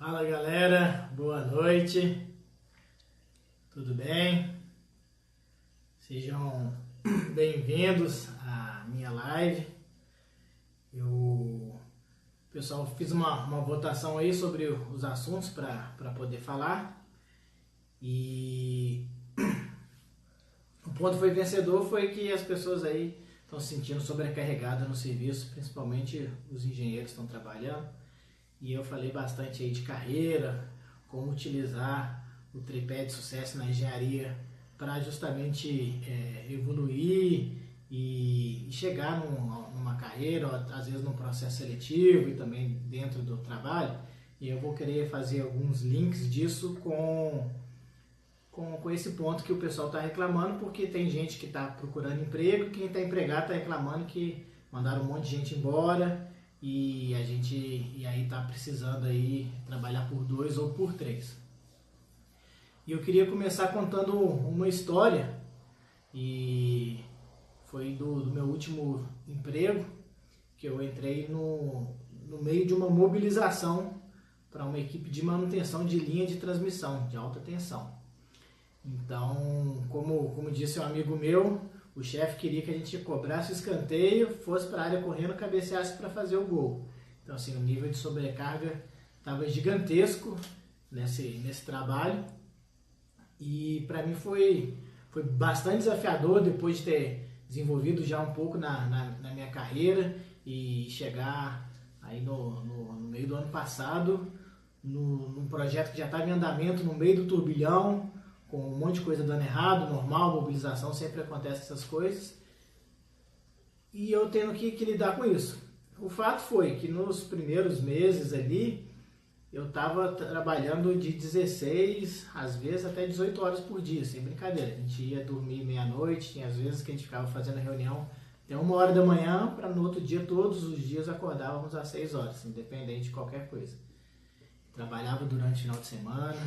Fala galera, boa noite, tudo bem? Sejam bem-vindos à minha live. Pessoal, fiz uma votação aí sobre os assuntos para poder falar e o ponto foi vencedor foi que as pessoas aí estão se sentindo sobrecarregadas no serviço, principalmente os engenheiros estão trabalhando. E eu falei bastante aí de carreira, como utilizar o tripé de sucesso na engenharia para justamente evoluir e chegar numa carreira, ou às vezes num processo seletivo e também dentro do trabalho. E eu vou querer fazer alguns links disso com esse ponto que o pessoal está reclamando, porque tem gente que está procurando emprego, quem está empregado está reclamando que mandaram um monte de gente embora. E aí tá precisando aí trabalhar por 2 ou por 3. E eu queria começar contando uma história, e foi do meu último emprego, que eu entrei no meio de uma mobilização para uma equipe de manutenção de linha de transmissão de alta tensão. Então, como disse um amigo meu, o chefe queria que a gente cobrasse o escanteio, fosse para a área correndo, cabeceasse para fazer o gol. Então, assim, o nível de sobrecarga estava gigantesco nesse trabalho. E para mim foi bastante desafiador, depois de ter desenvolvido já um pouco na minha carreira e chegar aí no meio do ano passado, num projeto que já estava em andamento, no meio do turbilhão, com um monte de coisa dando errado, normal, mobilização, sempre acontece essas coisas. E eu tendo que lidar com isso. O fato foi que nos primeiros meses ali, eu estava trabalhando de 16, às vezes até 18 horas por dia, sem brincadeira. A gente ia dormir meia-noite, tinha às vezes que a gente ficava fazendo reunião até 1h da manhã, para no outro dia, todos os dias, acordávamos às 6 horas, independente de qualquer coisa. Trabalhava durante o final de semana.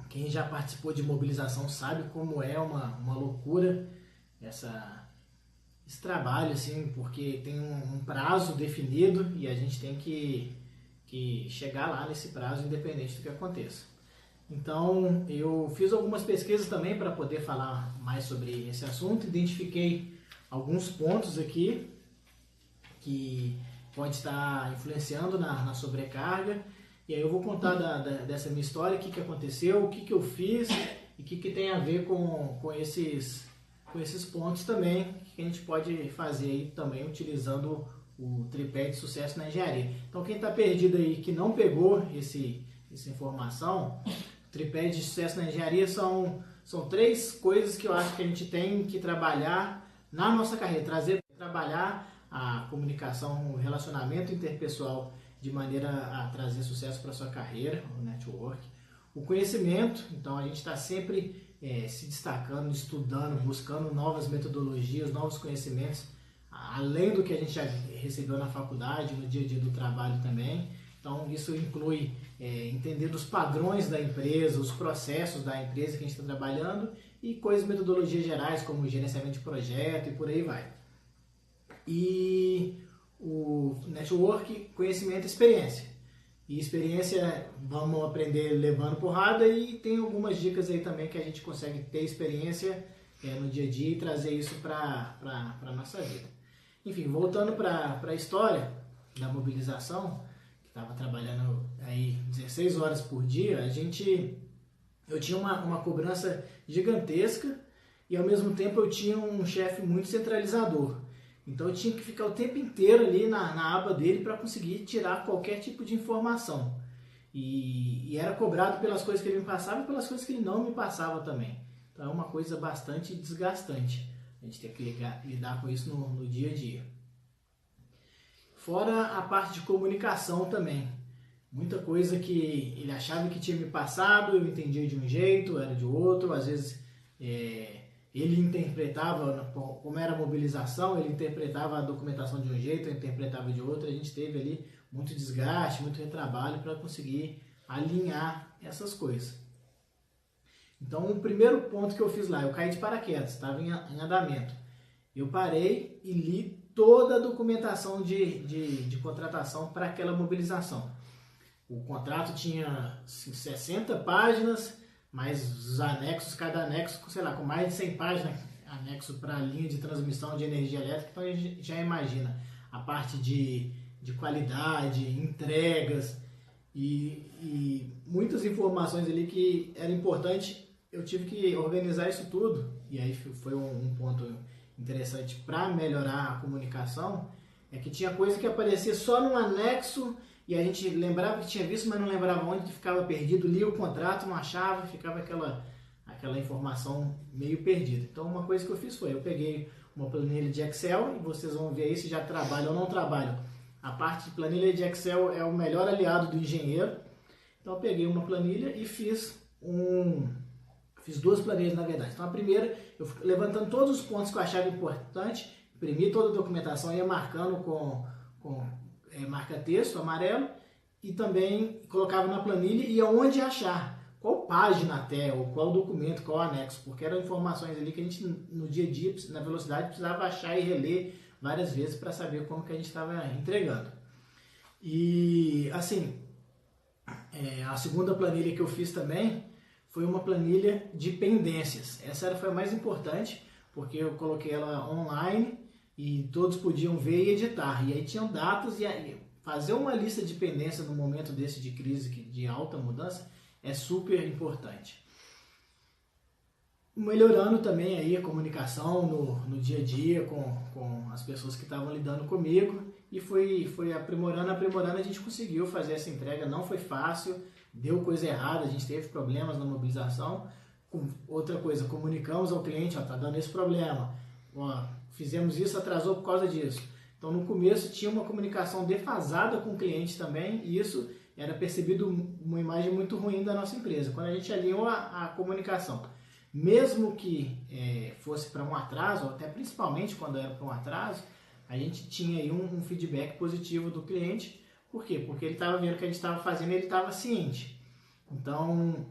Quem já participou de mobilização sabe como é uma loucura esse trabalho, assim, porque tem um prazo definido e a gente tem que chegar lá nesse prazo, independente do que aconteça. Então, eu fiz algumas pesquisas também para poder falar mais sobre esse assunto, identifiquei alguns pontos aqui que pode estar influenciando na sobrecarga. E aí eu vou contar dessa minha história, o que aconteceu, o que eu fiz e o que tem a ver com esses pontos também, que a gente pode fazer aí também utilizando o tripé de sucesso na engenharia. Então quem está perdido aí, que não pegou essa informação, o tripé de sucesso na engenharia são 3 coisas que eu acho que a gente tem que trabalhar na nossa carreira, trabalhar a comunicação, o relacionamento interpessoal, de maneira a trazer sucesso para a sua carreira, o network. O conhecimento, então a gente está sempre se destacando, estudando, buscando novas metodologias, novos conhecimentos, além do que a gente já recebeu na faculdade, no dia a dia do trabalho também. Então isso inclui entender os padrões da empresa, os processos da empresa que a gente está trabalhando e coisas, metodologias gerais, como gerenciamento de projeto e por aí vai. E o network, conhecimento e experiência. E experiência, vamos aprender levando porrada, e tem algumas dicas aí também que a gente consegue ter experiência no dia a dia e trazer isso para a nossa vida. Enfim, voltando para a história da mobilização, que estava trabalhando aí 16 horas por dia, eu tinha uma cobrança gigantesca e ao mesmo tempo eu tinha um chefe muito centralizador. Então eu tinha que ficar o tempo inteiro ali na aba dele para conseguir tirar qualquer tipo de informação. E era cobrado pelas coisas que ele me passava e pelas coisas que ele não me passava também. Então é uma coisa bastante desgastante. A gente tem que lidar com isso no dia a dia. Fora a parte de comunicação também. Muita coisa que ele achava que tinha me passado, eu entendia de um jeito, era de outro. Às vezes ele interpretava, como era a mobilização, ele interpretava a documentação de um jeito, eu interpretava de outro. A gente teve ali muito desgaste, muito retrabalho para conseguir alinhar essas coisas. Então, o primeiro ponto que eu fiz lá, eu caí de paraquedas, estava em andamento. Eu parei e li toda a documentação de contratação para aquela mobilização. O contrato tinha 60 páginas, mais os anexos, cada anexo, sei lá, com mais de 100 páginas, anexo para linha de transmissão de energia elétrica, então a gente já imagina a parte de qualidade, entregas e muitas informações ali que era importante. Eu tive que organizar isso tudo, e aí foi um ponto interessante para melhorar a comunicação, é que tinha coisa que aparecia só num anexo e a gente lembrava que tinha visto, mas não lembrava onde, ficava perdido, lia o contrato, não achava, ficava aquela informação meio perdida. Então uma coisa que eu fiz foi, eu peguei uma planilha de Excel, e vocês vão ver aí se já trabalham ou não trabalham. A parte de planilha de Excel é o melhor aliado do engenheiro. Então eu peguei uma planilha e fiz duas planilhas na verdade. Então a primeira, eu fui levantando todos os pontos que eu achava importante, imprimi toda a documentação, ia marcando com marca-texto amarelo, e também colocava na planilha e aonde achar, qual página até, ou qual documento, qual anexo, porque eram informações ali que a gente no dia a dia, na velocidade, precisava achar e reler várias vezes para saber como que a gente estava entregando. E assim, a segunda planilha que eu fiz também foi uma planilha de pendências. Essa foi a mais importante, porque eu coloquei ela online e todos podiam ver e editar. E aí tinham datas, e fazer uma lista de pendências no momento desse de crise, de alta mudança, é super importante. Melhorando também aí a comunicação no dia a dia com as pessoas que estavam lidando comigo, e foi aprimorando, a gente conseguiu fazer essa entrega. Não foi fácil, deu coisa errada, a gente teve problemas na mobilização. Outra coisa, comunicamos ao cliente, tá dando esse problema, fizemos isso, atrasou por causa disso. Então no começo tinha uma comunicação defasada com o cliente também, e isso era percebido uma imagem muito ruim da nossa empresa. Quando a gente alinhou a comunicação, mesmo que fosse para um atraso, ou até principalmente quando era para um atraso, a gente tinha aí um feedback positivo do cliente. Por quê? Porque ele estava vendo o que a gente estava fazendo e ele estava ciente. Então,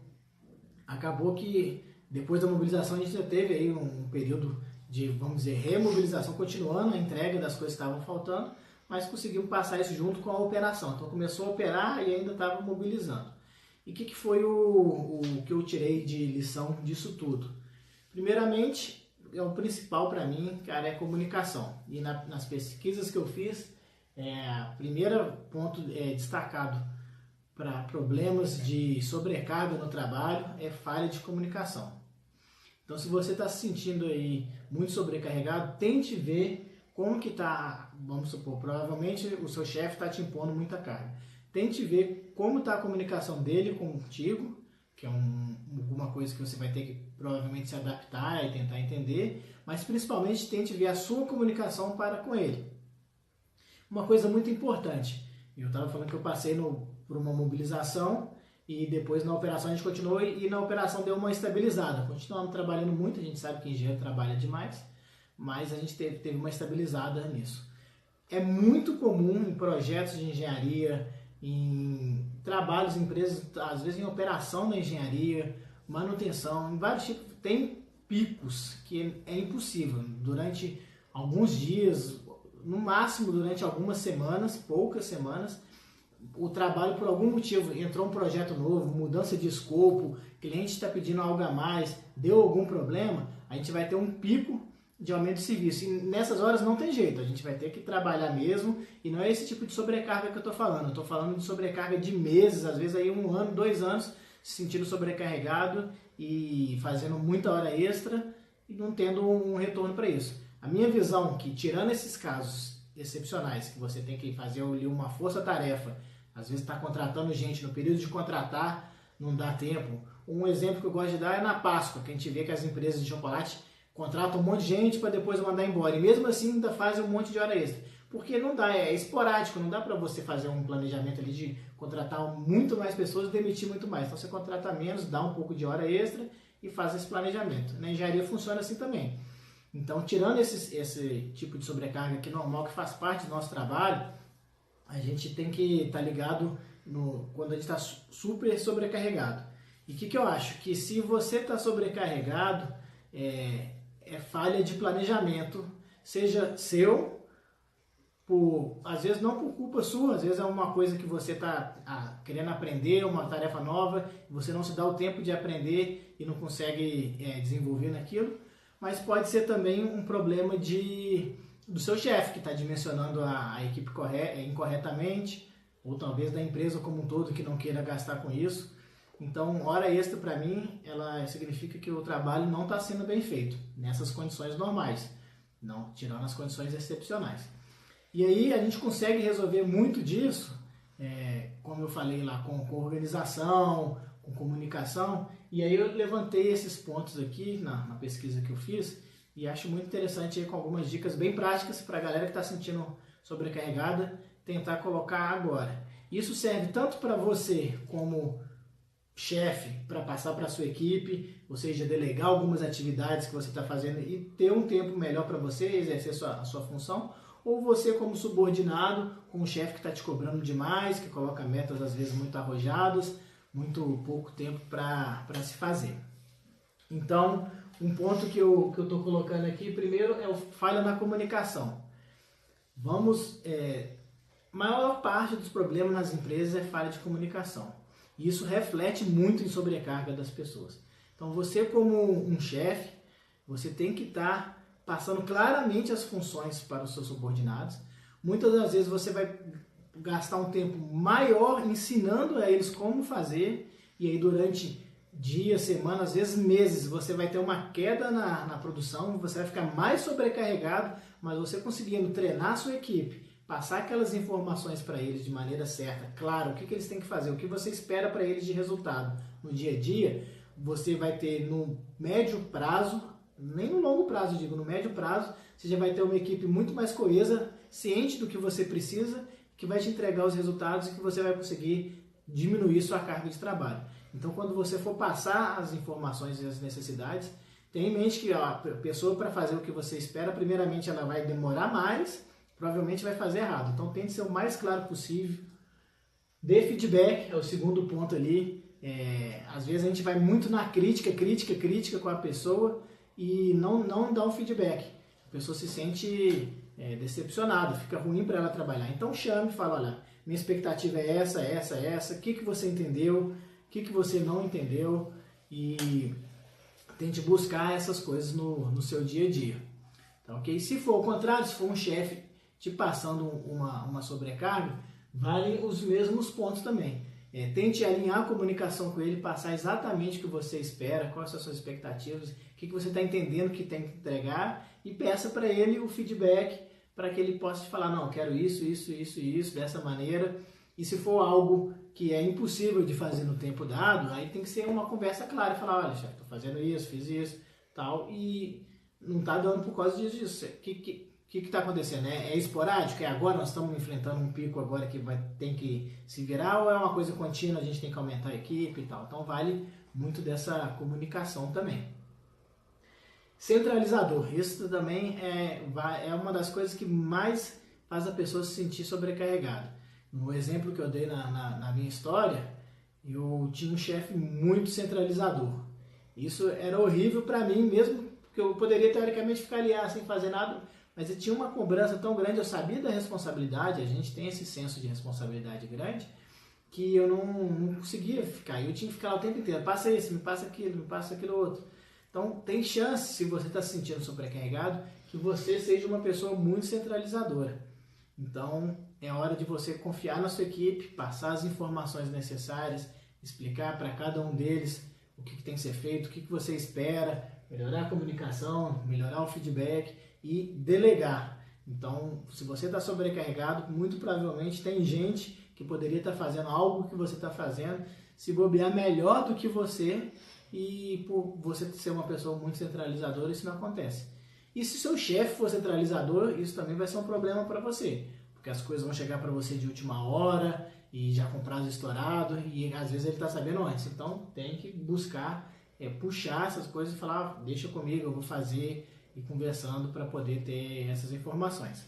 acabou que depois da mobilização a gente já teve aí um período de, vamos dizer, remobilização, continuando a entrega das coisas que estavam faltando, mas conseguimos passar isso junto com a operação. Então começou a operar e ainda estava mobilizando. E o que foi o que eu tirei de lição disso tudo? Primeiramente, o principal para mim, cara, é comunicação. E nas pesquisas que eu fiz, primeiro ponto destacado para problemas de sobrecarga no trabalho é falha de comunicação. Então, se você está se sentindo aí muito sobrecarregado, tente ver como que está, vamos supor, provavelmente o seu chefe está te impondo muita carga. Tente ver como está a comunicação dele contigo, que é alguma coisa que você vai ter que provavelmente se adaptar e tentar entender, mas principalmente tente ver a sua comunicação para com ele. Uma coisa muito importante, eu estava falando que eu passei por uma mobilização, e depois na operação a gente continuou, e na operação deu uma estabilizada. Continuamos trabalhando muito, a gente sabe que engenheiro trabalha demais, mas a gente teve uma estabilizada nisso. É muito comum em projetos de engenharia, em trabalhos, em empresas, às vezes em operação da engenharia, manutenção, em vários tipos, tem picos que é impossível. Durante alguns dias, no máximo durante algumas semanas, poucas semanas, o trabalho por algum motivo, entrou um projeto novo, mudança de escopo, cliente está pedindo algo a mais, deu algum problema, a gente vai ter um pico de aumento de serviço. E nessas horas não tem jeito, a gente vai ter que trabalhar mesmo, e não é esse tipo de sobrecarga que eu estou falando. Eu estou falando de sobrecarga de meses, às vezes aí 1 ano, 2 anos, se sentindo sobrecarregado e fazendo muita hora extra e não tendo um retorno para isso. A minha visão é que, tirando esses casos excepcionais, que você tem que fazer ali uma força-tarefa, às vezes está contratando gente, no período de contratar não dá tempo. Um exemplo que eu gosto de dar é na Páscoa, que a gente vê que as empresas de chocolate contratam um monte de gente para depois mandar embora, e mesmo assim ainda fazem um monte de hora extra, porque não dá, é esporádico, não dá para você fazer um planejamento ali de contratar muito mais pessoas e demitir muito mais. Então você contrata menos, dá um pouco de hora extra e faz esse planejamento. Na engenharia funciona assim também. Então, tirando esse tipo de sobrecarga que é normal, que faz parte do nosso trabalho, a gente tem que estar ligado quando a gente está super sobrecarregado. E o que eu acho? Que se você está sobrecarregado, é falha de planejamento, seja seu às vezes não por culpa sua, às vezes é uma coisa que você está querendo aprender, uma tarefa nova, você não se dá o tempo de aprender e não consegue desenvolver naquilo, mas pode ser também um problema do seu chefe, que está dimensionando a equipe incorretamente, ou talvez da empresa como um todo que não queira gastar com isso. Então, hora extra para mim, ela significa que o trabalho não está sendo bem feito, nessas condições normais, não tirando as condições excepcionais. E aí a gente consegue resolver muito disso, como eu falei lá, com organização, com comunicação, e aí eu levantei esses pontos aqui na pesquisa que eu fiz, e acho muito interessante aí com algumas dicas bem práticas para a galera que está sentindo sobrecarregada, tentar colocar agora. Isso serve tanto para você como chefe, para passar para a sua equipe, ou seja, delegar algumas atividades que você está fazendo e ter um tempo melhor para você exercer a sua função, ou você como subordinado, com um chefe que está te cobrando demais, que coloca metas às vezes muito arrojadas, muito pouco tempo para se fazer. Então, um ponto que eu estou colocando aqui, primeiro, é o falha na comunicação. Maior parte dos problemas nas empresas é falha de comunicação. E isso reflete muito em sobrecarga das pessoas. Então, você como um chefe, você tem que estar passando claramente as funções para os seus subordinados. Muitas das vezes você vai gastar um tempo maior ensinando a eles como fazer, e aí durante dias, semanas, às vezes meses, você vai ter uma queda na produção, você vai ficar mais sobrecarregado, mas você conseguindo treinar a sua equipe, passar aquelas informações para eles de maneira certa, claro, o que eles têm que fazer, o que você espera para eles de resultado no dia a dia, você vai ter no médio prazo, nem no longo prazo, digo, no médio prazo, você já vai ter uma equipe muito mais coesa, ciente do que você precisa, que vai te entregar os resultados e que você vai conseguir diminuir sua carga de trabalho. Então, quando você for passar as informações e as necessidades, tenha em mente que a pessoa, para fazer o que você espera, primeiramente ela vai demorar mais, provavelmente vai fazer errado. Então, tente ser o mais claro possível. Dê feedback, é o segundo ponto ali. Às vezes a gente vai muito na crítica com a pessoa e não dá um feedback. A pessoa se sente decepcionada, fica ruim para ela trabalhar. Então chame e fala, olha, minha expectativa é essa, o que você entendeu, o que você não entendeu, e tente buscar essas coisas no seu dia a dia. Tá, ok? Se for o contrário, se for um chefe te passando uma sobrecarga, valem os mesmos pontos também. Tente alinhar a comunicação com ele, passar exatamente o que você espera, quais são as suas expectativas, o que você está entendendo que tem que entregar, e peça para ele o feedback para que ele possa te falar, não, quero isso, dessa maneira. E se for algo que é impossível de fazer no tempo dado, aí tem que ser uma conversa clara, falar, olha, chefe, estou fazendo isso, fiz isso, tal, e não está dando por causa disso. O que está acontecendo? É esporádico? É agora? Nós estamos enfrentando um pico agora que tem que se virar, ou é uma coisa contínua, a gente tem que aumentar a equipe e tal? Então vale muito dessa comunicação também. Centralizador. Isso também é uma das coisas que mais faz a pessoa se sentir sobrecarregada. No exemplo que eu dei na minha história, eu tinha um chefe muito centralizador. Isso era horrível para mim, mesmo que eu poderia teoricamente ficar ali sem fazer nada, mas eu tinha uma cobrança tão grande, eu sabia da responsabilidade, a gente tem esse senso de responsabilidade grande, que eu não conseguia ficar, eu tinha que ficar lá o tempo inteiro, passa isso, me passa aquilo outro. Então tem chance, se você está se sentindo sobrecarregado, que você seja uma pessoa muito centralizadora. Então é hora de você confiar na sua equipe, passar as informações necessárias, explicar para cada um deles o que tem que ser feito, o que você espera, melhorar a comunicação, melhorar o feedback e delegar. Então, se você está sobrecarregado, muito provavelmente tem gente que poderia estar fazendo algo que você está fazendo, se bobear melhor do que você, e por você ser uma pessoa muito centralizadora, isso não acontece. E se seu chefe for centralizador, isso também vai ser um problema para você, porque as coisas vão chegar para você de última hora e já com prazo estourado, e às vezes ele está sabendo antes. Então tem que buscar puxar essas coisas e falar, deixa comigo, eu vou fazer, e conversando para poder ter essas informações.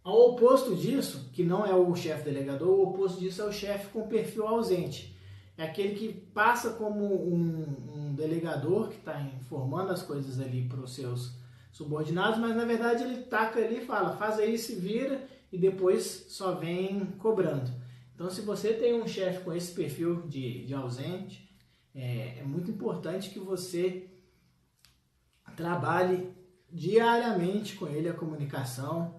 Ao oposto disso, que não é o chefe delegador, o oposto disso é o chefe com perfil ausente. É aquele que passa como um delegador que está informando as coisas ali para os seus subordinados, mas na verdade ele taca ali e fala, faz aí, se vira e depois só vem cobrando. Então se você tem um chefe com esse perfil de ausente, é muito importante que você trabalhe diariamente com ele a comunicação,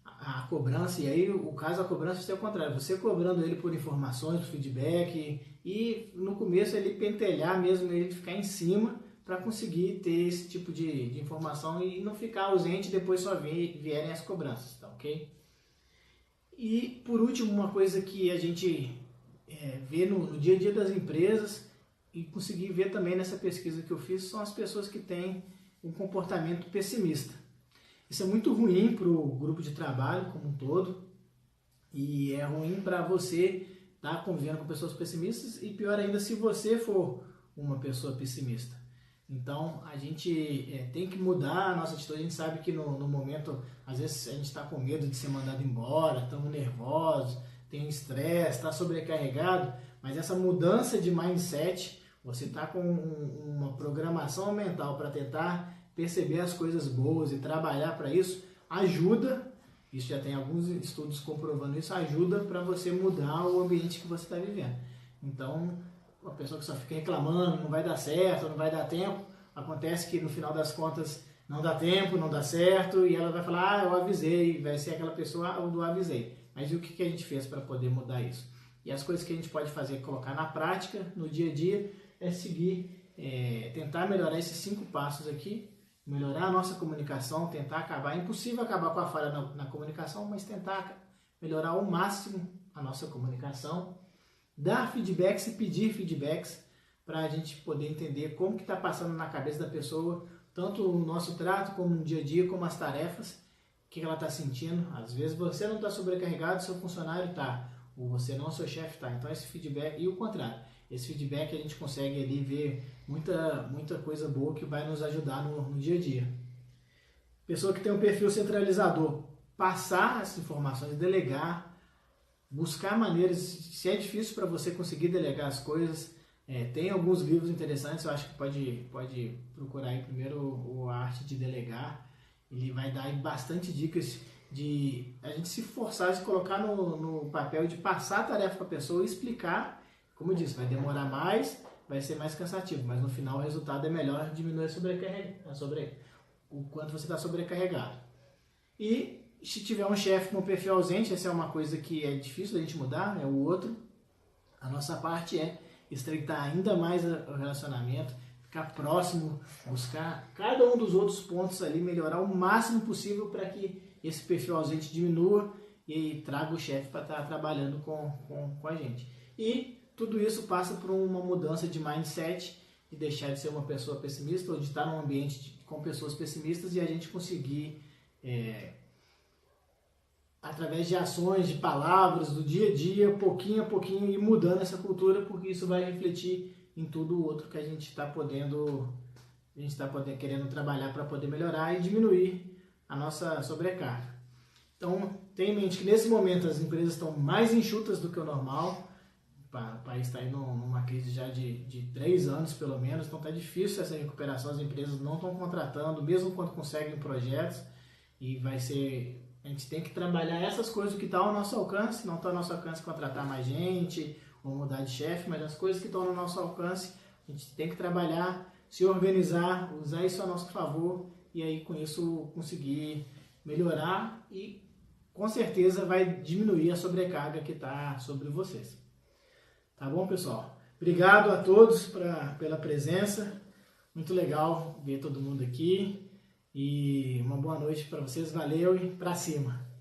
a cobrança, e aí o caso da cobrança é o contrário, você cobrando ele por informações, por feedback, e no começo ele pentelhar mesmo, ele ficar em cima para conseguir ter esse tipo de informação e não ficar ausente e depois só vierem as cobranças, tá ok? E por último, uma coisa que a gente vê no dia a dia das empresas e consegui ver também nessa pesquisa que eu fiz, são as pessoas que têm um comportamento pessimista. Isso é muito ruim para o grupo de trabalho como um todo e é ruim para você estar convivendo com pessoas pessimistas e pior ainda se você for uma pessoa pessimista. Então a gente tem que mudar a nossa atitude. A gente sabe que no momento, às vezes a gente está com medo de ser mandado embora, estamos nervosos, tem um estresse, está sobrecarregado, mas essa mudança de mindset, você está com uma programação mental para tentar perceber as coisas boas e trabalhar para isso, ajuda, isso já tem alguns estudos comprovando isso, ajuda para você mudar o ambiente que você está vivendo. Então, uma pessoa que só fica reclamando, não vai dar certo, não vai dar tempo, acontece que no final das contas não dá tempo, não dá certo, e ela vai falar, eu avisei, vai ser aquela pessoa do avisei. Mas e o que a gente fez para poder mudar isso? E as coisas que a gente pode fazer, colocar na prática, no dia a dia, é seguir, tentar melhorar esses 5 passos aqui, melhorar a nossa comunicação, tentar acabar, é impossível acabar com a falha na comunicação, mas tentar melhorar ao máximo a nossa comunicação, dar feedbacks e pedir feedbacks para a gente poder entender como que está passando na cabeça da pessoa, tanto o nosso trato, como no dia a dia, como as tarefas, o que ela está sentindo. Às vezes você não está sobrecarregado, seu funcionário está, ou você não, seu chefe está. Então esse feedback, e o contrário, esse feedback a gente consegue ali ver muita coisa boa que vai nos ajudar no dia a dia. Pessoa que tem um perfil centralizador, passar as informações, delegar, buscar maneiras, se é difícil para você conseguir delegar as coisas, tem alguns livros interessantes, eu acho que pode procurar aí primeiro o A Arte de Delegar, ele vai dar aí bastante dicas de a gente se forçar a se colocar no papel de passar a tarefa para a pessoa e explicar. Como eu disse, vai demorar mais, vai ser mais cansativo, mas no final o resultado é melhor, diminui o quanto você está sobrecarregado. E se tiver um chefe com perfil ausente, essa é uma coisa que é difícil da gente mudar, é o outro. A nossa parte é estreitar ainda mais o relacionamento, ficar próximo, buscar cada um dos outros pontos ali, melhorar o máximo possível para que esse perfil ausente diminua e traga o chefe para estar trabalhando com a gente. E tudo isso passa por uma mudança de mindset, de deixar de ser uma pessoa pessimista ou de estar num ambiente com pessoas pessimistas e a gente conseguir, através de ações, de palavras, do dia a dia, pouquinho a pouquinho, ir mudando essa cultura, porque isso vai refletir em tudo o outro que a gente está querendo trabalhar para poder melhorar e diminuir a nossa sobrecarga. Então, tenha em mente que nesse momento as empresas estão mais enxutas do que o normal. O país está aí numa crise já de 3 anos, pelo menos, então está difícil essa recuperação, as empresas não estão contratando, mesmo quando conseguem projetos, e a gente tem que trabalhar essas coisas que estão ao nosso alcance, não está ao nosso alcance contratar mais gente, ou mudar de chefe, mas as coisas que estão no nosso alcance, a gente tem que trabalhar, se organizar, usar isso a nosso favor, e aí com isso conseguir melhorar e com certeza vai diminuir a sobrecarga que está sobre vocês. Tá bom, pessoal? Obrigado a todos pela presença. Muito legal ver todo mundo aqui. E uma boa noite para vocês. Valeu e para cima!